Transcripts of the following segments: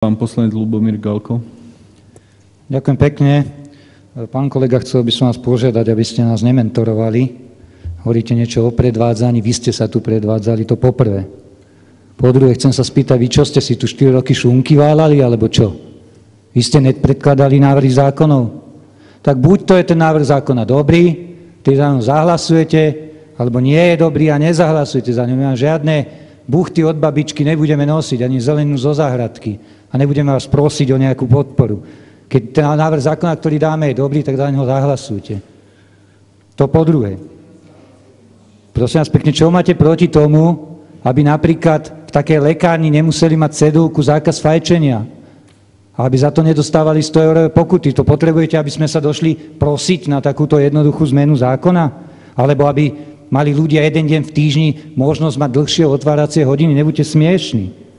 Pán poslanec Ľubomír Galko. Ďakujem pekne. Pán kolega, chcel by som vás požiadať, aby ste nás nementorovali. Hovoríte niečo o predvádzaní, vy ste sa tu predvádzali, to poprvé. Po druhé, chcem sa spýtať, vy čo ste si tu 4 roky šunky válali, alebo čo? Vy ste nepredkladali návrhy zákonov? Tak buď to je ten návrh zákona dobrý, ty za ňom zahlasujete, alebo nie je dobrý a nezahlasujete za ňom. Žiadne buchty od babičky nebudeme nosiť, ani zelenú zo záhradky. A nebudeme vás prosiť o nejakú podporu. Keď ten návrh zákona, ktorý dáme, je dobrý, tak za neho zahlasujte. To po druhé. Prosím vás pekne, čo máte proti tomu, aby napríklad v takej lekárni nemuseli mať cedulku zákaz fajčenia? A aby za to nedostávali 100 € pokuty. To potrebujete, aby sme sa došli prosiť na takúto jednoduchú zmenu zákona? Alebo aby mali ľudia jeden deň v týždni možnosť mať dlhšie otváracie hodiny? Nebuďte smiešni.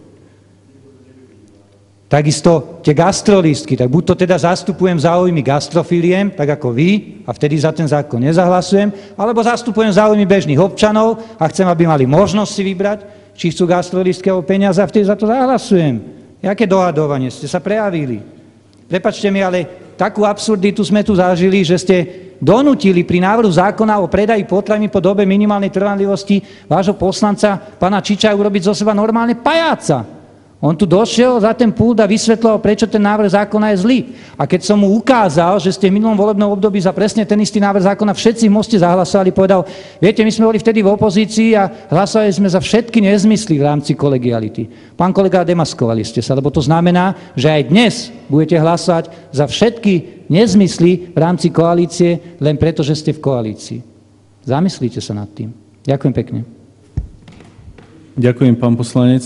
Takisto tie gastrolístky, tak buď to teda zastupujem záujmy gastrofiliem, tak ako vy, a vtedy za ten zákon nezahlasujem, alebo zastupujem záujmy bežných občanov a chcem, aby mali možnosť si vybrať, či chcú gastrolístky alebo peniaze, a vtedy za to zahlasujem. Jaké dohadovanie ste sa prejavili? Prepáčte mi, ale takú absurditu sme tu zažili, že ste donútili pri návrhu zákona o predaji potravín po dobe minimálnej trvanlivosti vášho poslanca, pána Čiča, urobiť zo seba normálne pajáca. On tu došiel za ten pult a vysvetľoval, prečo ten návrh zákona je zlý. A keď som mu ukázal, že ste v minulom volebnom období za presne ten istý návrh zákona všetci v Moste zahlasovali, povedal, viete, my sme boli vtedy v opozícii a hlasovali sme za všetky nezmysly v rámci kolegiality. Pán kolega, demaskovali ste sa, lebo to znamená, že aj dnes budete hlasovať za všetky nezmysly v rámci koalície, len preto, že ste v koalícii. Zamyslite sa nad tým. Ďakujem pekne. Ďakujem, pán poslanec.